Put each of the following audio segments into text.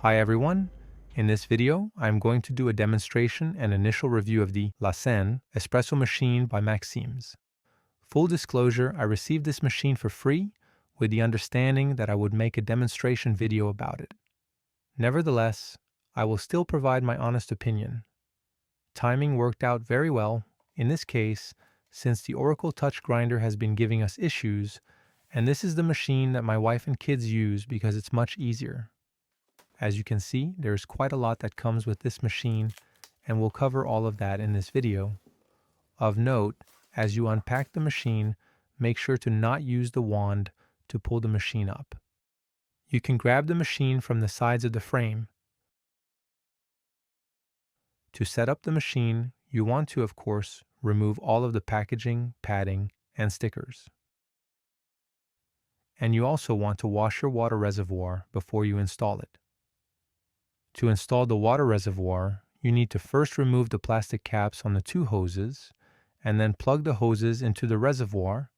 Hi everyone, in this video I'm going to do a demonstration and initial review of the Seine Espresso Machine by Maxims. Full disclosure, I received this machine for free with the understanding that I would make a demonstration video about it. Nevertheless, I will still provide my honest opinion. Timing worked out very well, in this case, since the Oracle Touch Grinder has been giving us issues, and this is the machine that my wife and kids use because it's much easier. As you can see, there's quite a lot that comes with this machine, and we'll cover all of that in this video. Of note, as you unpack the machine, make sure to not use the wand to pull the machine up. You can grab the machine from the sides of the frame. To set up the machine, you want to, of course, remove all of the packaging, padding, and stickers. And you also want to wash your water reservoir before you install it. To install the water reservoir, you need to first remove the plastic caps on the two hoses, and then plug the hoses into the reservoir,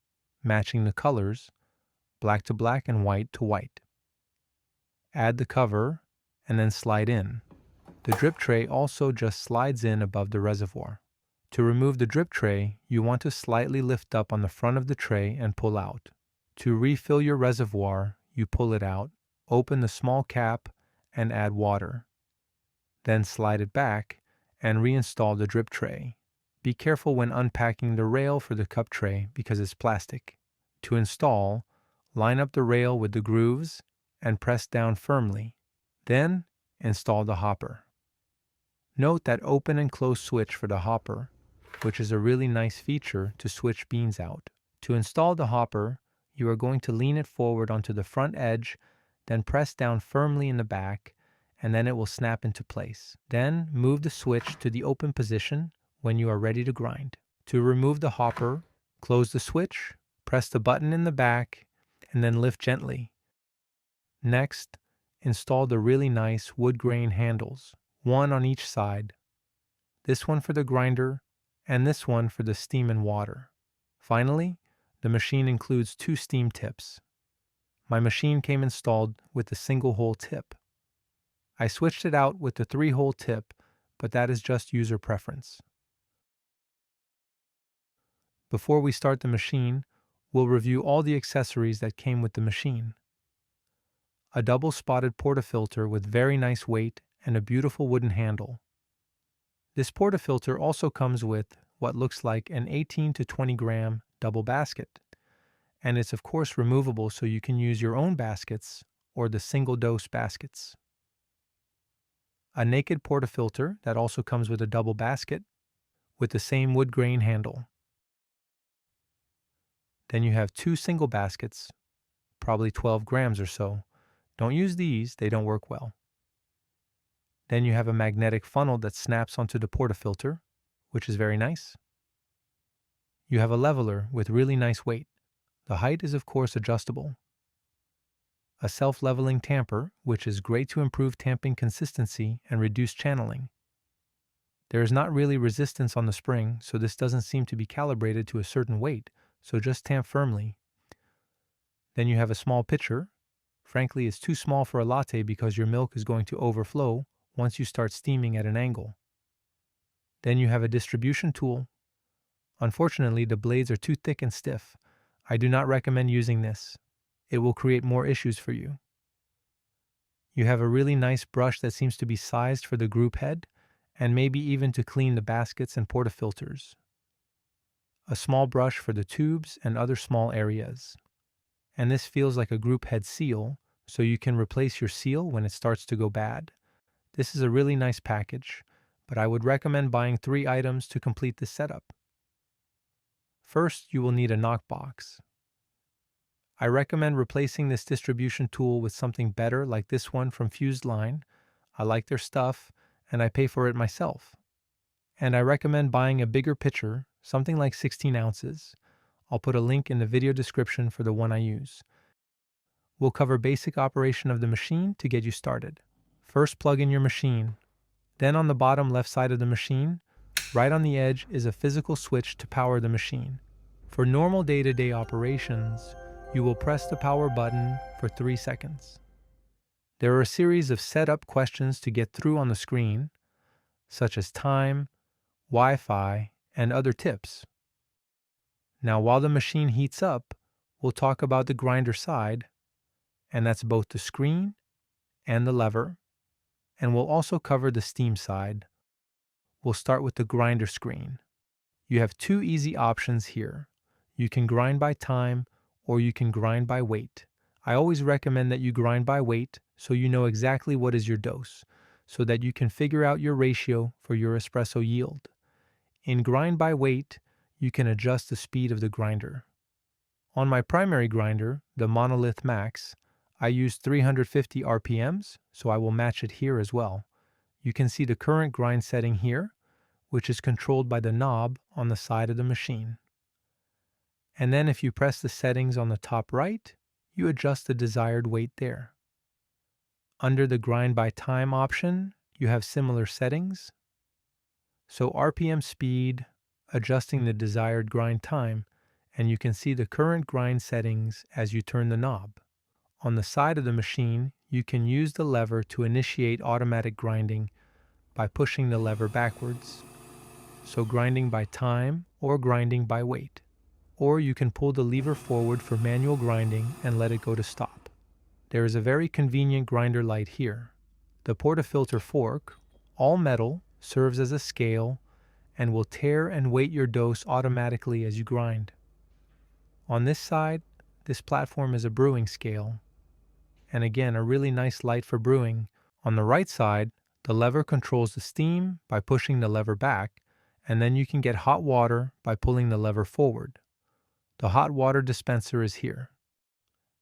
matching the colors, black to black and white to white. Add the cover, and then slide in. The drip tray also just slides in above the reservoir. To remove the drip tray, you want to slightly lift up on the front of the tray and pull out. To refill your reservoir, you pull it out, open the small cap, and add water. Then slide it back and reinstall the drip tray. Be careful when unpacking the rail for the cup tray because it's plastic. To install, line up the rail with the grooves and press down firmly. Then, install the hopper. Note that open and close switch for the hopper, which is a really nice feature to switch beans out. To install the hopper, you are going to lean it forward onto the front edge, then press down firmly in the back, and then it will snap into place. Then move the switch to the open position when you are ready to grind. To remove the hopper, close the switch, press the button in the back, and then lift gently. Next, install the really nice wood grain handles, one on each side. This one for the grinder, and this one for the steam and water. Finally, the machine includes two steam tips. My machine came installed with a single hole tip. I switched it out with the 3-hole tip, but that is just user preference. Before we start the machine, we'll review all the accessories that came with the machine. A double-spotted portafilter with very nice weight and a beautiful wooden handle. This portafilter also comes with what looks like an 18 to 20 gram double basket, and it's of course removable so you can use your own baskets or the single-dose baskets. A naked portafilter that also comes with a double basket with the same wood grain handle. Then you have two single baskets, probably 12 grams or so. Don't use these, they don't work well. Then you have a magnetic funnel that snaps onto the portafilter, which is very nice. You have a leveler with really nice weight. The height is of course adjustable. A self-leveling tamper, which is great to improve tamping consistency and reduce channeling. There is not really resistance on the spring, so this doesn't seem to be calibrated to a certain weight, so just tamp firmly. Then you have a small pitcher. Frankly, it's too small for a latte because your milk is going to overflow once you start steaming at an angle. Then you have a distribution tool. Unfortunately, the blades are too thick and stiff. I do not recommend using this. It will create more issues for you. You have a really nice brush that seems to be sized for the group head, and maybe even to clean the baskets and portafilters. A small brush for the tubes and other small areas. And this feels like a group head seal, so you can replace your seal when it starts to go bad. This is a really nice package, but I would recommend buying 3 items to complete this setup. First, you will need a knock box. I recommend replacing this distribution tool with something better like this one from Fused Line. I like their stuff, and I pay for it myself. And I recommend buying a bigger pitcher, something like 16 ounces. I'll put a link in the video description for the one I use. We'll cover basic operation of the machine to get you started. First, plug in your machine. Then on the bottom left side of the machine, right on the edge is a physical switch to power the machine. For normal day-to-day operations, you will press the power button for 3 seconds. There are a series of setup questions to get through on the screen, such as time, Wi-Fi, and other tips. Now, while the machine heats up, we'll talk about the grinder side, and that's both the screen and the lever, and we'll also cover the steam side. We'll start with the grinder screen. You have two easy options here. You can grind by time or you can grind by weight. I always recommend that you grind by weight so you know exactly what is your dose, so that you can figure out your ratio for your espresso yield. In grind by weight, you can adjust the speed of the grinder. On my primary grinder, the Monolith Max, I use 350 RPMs, so I will match it here as well. You can see the current grind setting here, which is controlled by the knob on the side of the machine. And then if you press the settings on the top right, you adjust the desired weight there. Under the grind by time option, you have similar settings. So RPM speed, adjusting the desired grind time, and you can see the current grind settings as you turn the knob. On the side of the machine, you can use the lever to initiate automatic grinding by pushing the lever backwards. So grinding by time or grinding by weight. Or you can pull the lever forward for manual grinding and let it go to stop. There is a very convenient grinder light here. The portafilter fork, all metal, serves as a scale and will tare and weight your dose automatically as you grind. On this side, this platform is a brewing scale, and again a really nice light for brewing. On the right side, the lever controls the steam by pushing the lever back, and then you can get hot water by pulling the lever forward. The hot water dispenser is here.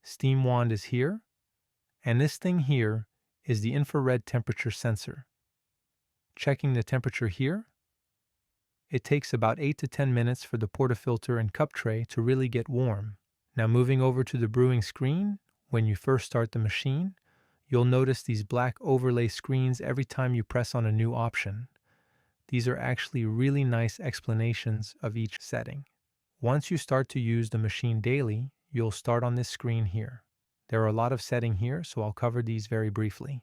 Steam wand is here, and this thing here is the infrared temperature sensor. Checking the temperature here, it takes about 8 to 10 minutes for the portafilter and cup tray to really get warm. Now moving over to the brewing screen, when you first start the machine, you'll notice these black overlay screens every time you press on a new option. These are actually really nice explanations of each setting. Once you start to use the machine daily, you'll start on this screen here. There are a lot of settings here, so I'll cover these very briefly.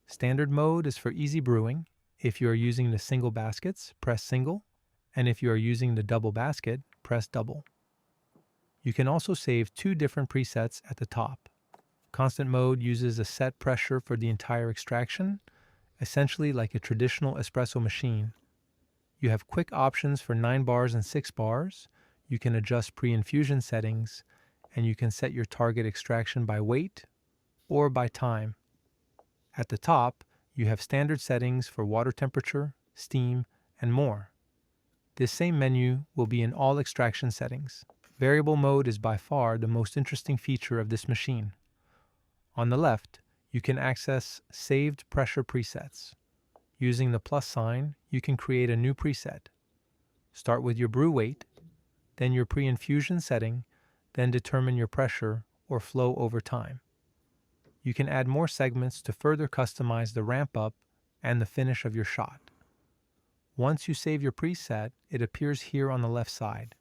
Standard mode is for easy brewing. If you are using the single baskets, press single, and if you are using the double basket, press double. You can also save two different presets at the top. Constant mode uses a set pressure for the entire extraction, essentially like a traditional espresso machine. You have quick options for 9 bars and 6 bars. You can adjust pre-infusion settings, and you can set your target extraction by weight or by time. At the top, you have standard settings for water temperature, steam, and more. This same menu will be in all extraction settings. Variable mode is by far the most interesting feature of this machine. On the left, you can access saved pressure presets. Using the plus sign, you can create a new preset. Start with your brew weight, then your pre-infusion setting, then determine your pressure or flow over time. You can add more segments to further customize the ramp up and the finish of your shot. Once you save your preset, it appears here on the left side.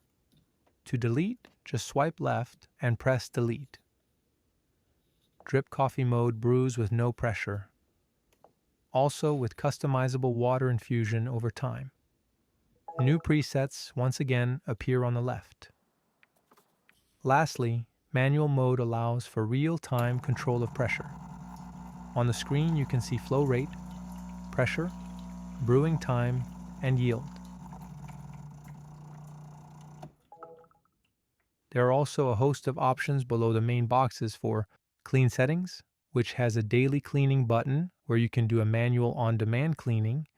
To delete, just swipe left and press delete. Drip coffee mode brews with no pressure. Also with customizable water infusion over time. New presets once again appear on the left. Lastly, manual mode allows for real-time control of pressure. On the screen you can see flow rate, pressure, brewing time, and yield. There are also a host of options below the main boxes for clean settings, which has a daily cleaning button where you can do a manual on-demand cleaning,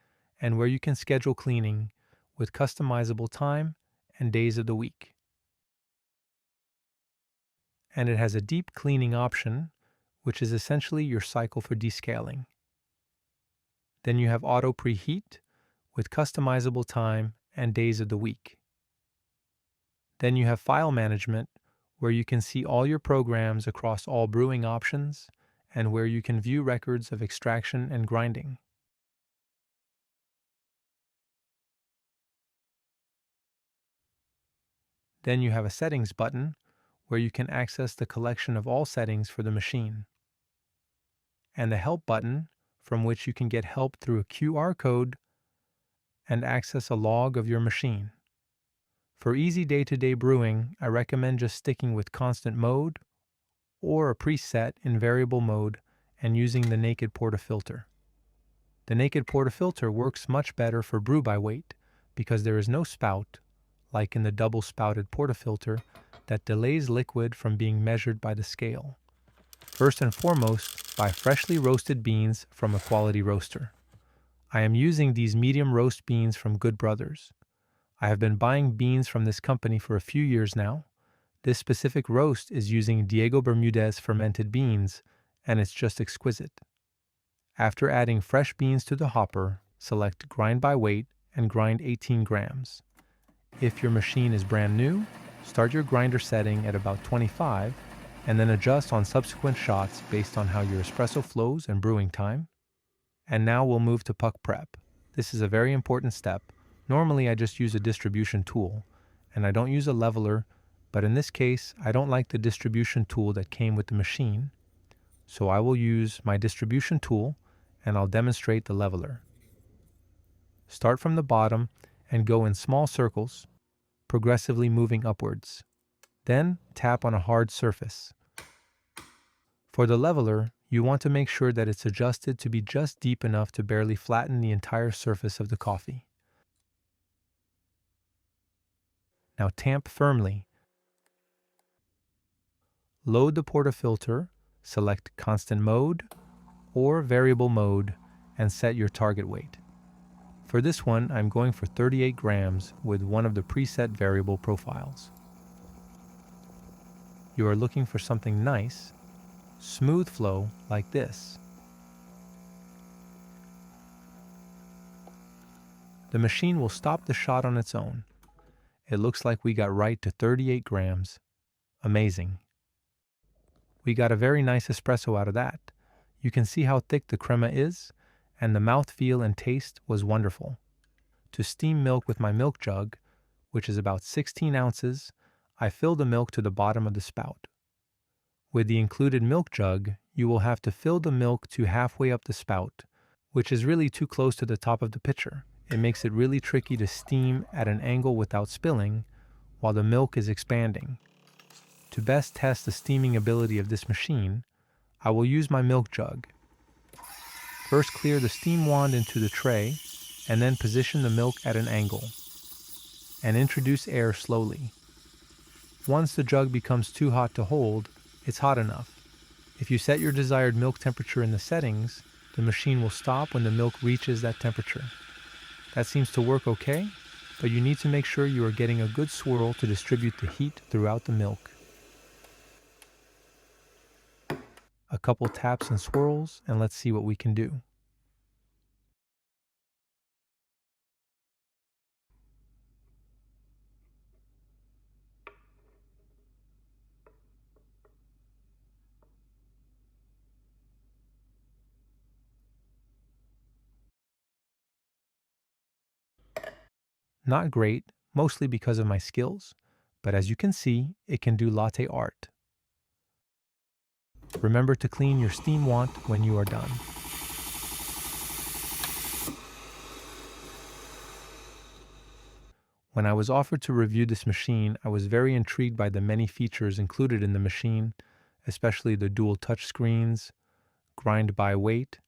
and where you can schedule cleaning with customizable time and days of the week. And it has a deep cleaning option, which is essentially your cycle for descaling. Then you have auto preheat with customizable time and days of the week. Then you have file management, where you can see all your programs across all brewing options and where you can view records of extraction and grinding. Then you have a settings button where you can access the collection of all settings for the machine. and the help button, from which you can get help through a QR code and access a log of your machine. For easy day-to-day brewing, I recommend just sticking with constant mode or a preset in variable mode and using the naked portafilter. The naked portafilter works much better for brew by weight because there is no spout, like in the double-spouted portafilter, that delays liquid from being measured by the scale. First and foremost, buy freshly roasted beans from a quality roaster. I am using these medium roast beans from Good Brothers. I have been buying beans from this company for a few years now. This specific roast is using Diego Bermudez fermented beans, and it's just exquisite. After adding fresh beans to the hopper, select grind by weight and grind 18 grams. If your machine is brand new, start your grinder setting at about 25 and then adjust on subsequent shots based on how your espresso flows and brewing time. And now we'll move to puck prep. This is a very important step. Normally I just use a distribution tool, and I don't use a leveler, but in this case I don't like the distribution tool that came with the machine, so I will use my distribution tool and I'll demonstrate the leveler. Start from the bottom and go in small circles, progressively moving upwards. Then tap on a hard surface. For the leveler, you want to make sure that it's adjusted to be just deep enough to barely flatten the entire surface of the coffee. Now tamp firmly. Load the portafilter, select constant mode or variable mode, and set your target weight. For this one, I'm going for 38 grams with one of the preset variable profiles. You are looking for something nice, smooth flow like this. The machine will stop the shot on its own. It looks like we got right to 38 grams. Amazing. We got a very nice espresso out of that. You can see how thick the crema is, and the mouthfeel and taste was wonderful. To steam milk with my milk jug, which is about 16 ounces, I fill the milk to the bottom of the spout. With the included milk jug, you will have to fill the milk to halfway up the spout, which is really too close to the top of the pitcher. It makes it really tricky to steam at an angle without spilling while the milk is expanding. To best test the steaming ability of this machine, I will use my milk jug. First clear the steam wand into the tray and then position the milk at an angle and introduce air slowly. Once the jug becomes too hot to hold, it's hot enough. If you set your desired milk temperature in the settings, the machine will stop when the milk reaches that temperature. That seems to work okay, but you need to make sure you are getting a good swirl to distribute the heat throughout the milk. A couple taps and swirls, and let's see what we can do. Not great, mostly because of my skills, but as you can see, it can do latte art. Remember to clean your steam wand when you are done. When I was offered to review this machine, I was very intrigued by the many features included in the machine, especially the dual touch screens, grind by weight,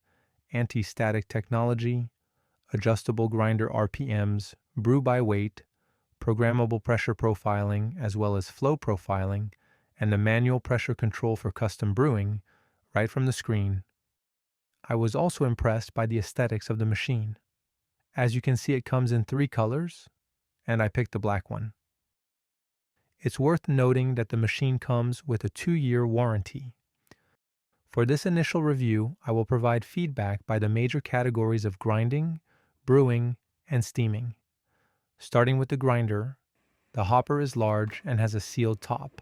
anti-static technology, adjustable grinder RPMs, brew by weight, programmable pressure profiling, as well as flow profiling, and the manual pressure control for custom brewing right from the screen. I was also impressed by the aesthetics of the machine. As you can see, it comes in 3 colors, and I picked the black one. It's worth noting that the machine comes with a 2-year warranty. For this initial review, I will provide feedback by the major categories of grinding, brewing, and steaming. Starting with the grinder, the hopper is large and has a sealed top.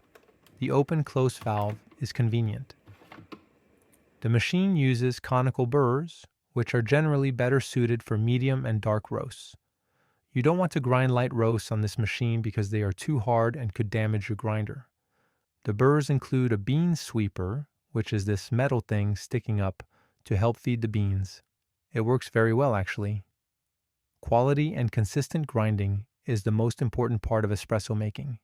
The open-close valve is convenient. The machine uses conical burrs, which are generally better suited for medium and dark roasts. You don't want to grind light roasts on this machine because they are too hard and could damage your grinder. The burrs include a bean sweeper, which is this metal thing sticking up to help feed the beans. It works very well, actually. Quality and consistent grinding is the most important part of espresso making.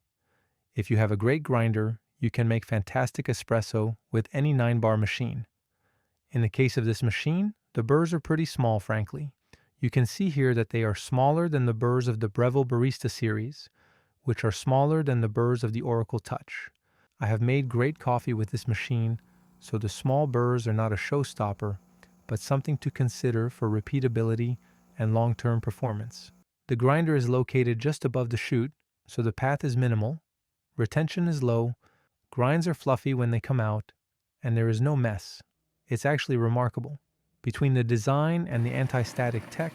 If you have a great grinder, you can make fantastic espresso with any 9-bar machine. In the case of this machine, the burrs are pretty small, frankly. You can see here that they are smaller than the burrs of the Breville Barista series, which are smaller than the burrs of the Oracle Touch. I have made great coffee with this machine, so the small burrs are not a showstopper, but something to consider for repeatability and long-term performance. The grinder is located just above the chute, so the path is minimal, retention is low, grinds are fluffy when they come out, and there is no mess. It's actually remarkable. Between the design and the anti-static tech,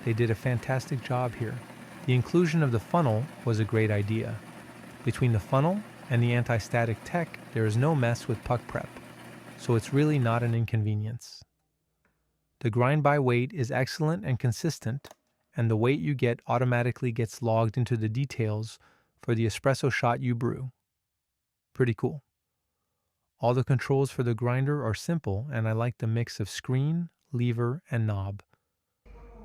they did a fantastic job here. The inclusion of the funnel was a great idea. Between the funnel and the anti-static tech, there is no mess with puck prep, so it's really not an inconvenience. The grind by weight is excellent and consistent, and the weight you get automatically gets logged into the details for the espresso shot you brew. Pretty cool. All the controls for the grinder are simple, and I like the mix of screen, lever, and knob.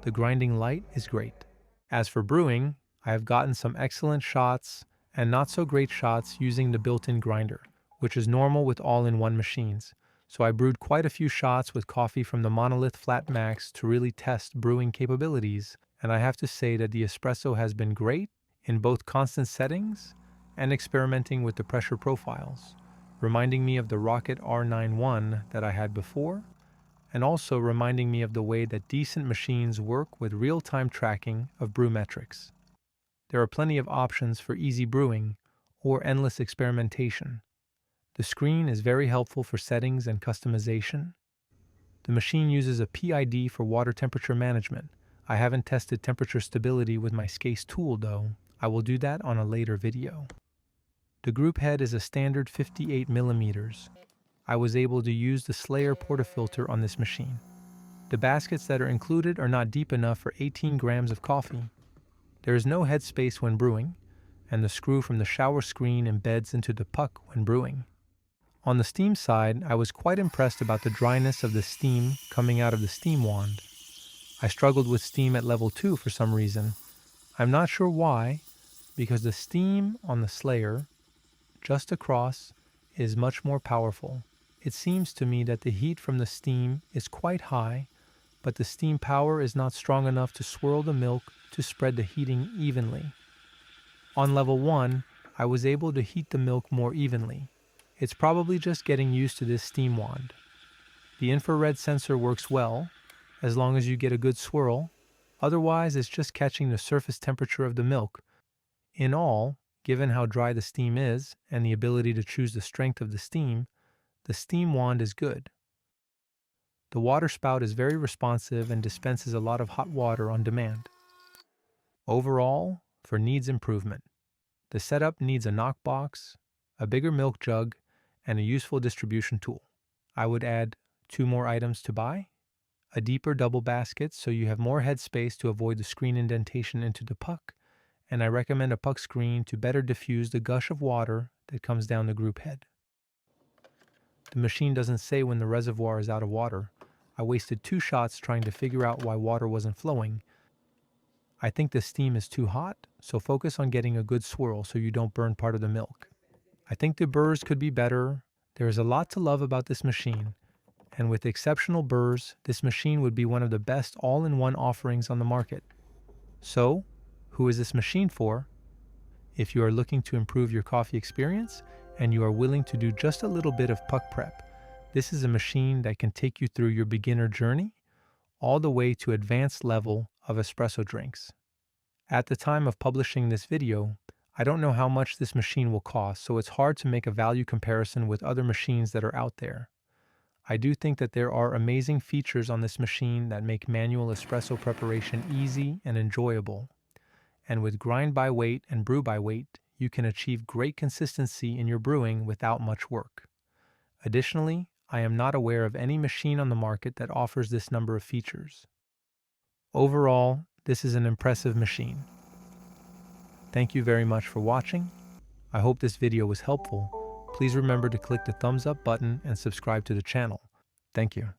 The grinding light is great. As for brewing, I have gotten some excellent shots and not so great shots using the built-in grinder, which is normal with all-in-one machines. So I brewed quite a few shots with coffee from the Monolith Flat Max to really test brewing capabilities, and I have to say that the espresso has been great in both constant settings and experimenting with the pressure profiles, reminding me of the Rocket R91 that I had before, and also reminding me of the way that decent machines work with real-time tracking of brew metrics. There are plenty of options for easy brewing or endless experimentation. The screen is very helpful for settings and customization. The machine uses a PID for water temperature management. I haven't tested temperature stability with my SCASE tool though. I will do that on a later video. The group head is a standard 58 millimeters. I was able to use the Slayer portafilter on this machine. The baskets that are included are not deep enough for 18 grams of coffee. There is no headspace when brewing, and the screw from the shower screen embeds into the puck when brewing. On the steam side, I was quite impressed about the dryness of the steam coming out of the steam wand. I struggled with steam at level 2 for some reason. I'm not sure why, because the steam on the Slayer, just across, is much more powerful. It seems to me that the heat from the steam is quite high, but the steam power is not strong enough to swirl the milk to spread the heating evenly. On level 1, I was able to heat the milk more evenly. It's probably just getting used to this steam wand. The infrared sensor works well, as long as you get a good swirl. Otherwise, it's just catching the surface temperature of the milk. In all, given how dry the steam is and the ability to choose the strength of the steam wand is good. The water spout is very responsive and dispenses a lot of hot water on demand. Overall, for needs improvement, the setup needs a knockbox, a bigger milk jug, and a useful distribution tool. I would add 2 more items to buy, a deeper double basket so you have more headspace to avoid the screen indentation into the puck, and I recommend a puck screen to better diffuse the gush of water that comes down the group head. The machine doesn't say when the reservoir is out of water. I wasted 2 shots trying to figure out why water wasn't flowing. I think the steam is too hot, so focus on getting a good swirl so you don't burn part of the milk. I think the burrs could be better. There is a lot to love about this machine, and with exceptional burrs, this machine would be one of the best all-in-one offerings on the market. So, who is this machine for? If you are looking to improve your coffee experience and you are willing to do just a little bit of puck prep, this is a machine that can take you through your beginner journey all the way to advanced level of espresso drinks. At the time of publishing this video, I don't know how much this machine will cost, so it's hard to make a value comparison with other machines that are out there. I do think that there are amazing features on this machine that make manual espresso preparation easy and enjoyable. And with grind by weight and brew by weight, you can achieve great consistency in your brewing without much work. Additionally, I am not aware of any machine on the market that offers this number of features. Overall, this is an impressive machine. Thank you very much for watching. I hope this video was helpful. Please remember to click the thumbs up button and subscribe to the channel. Thank you.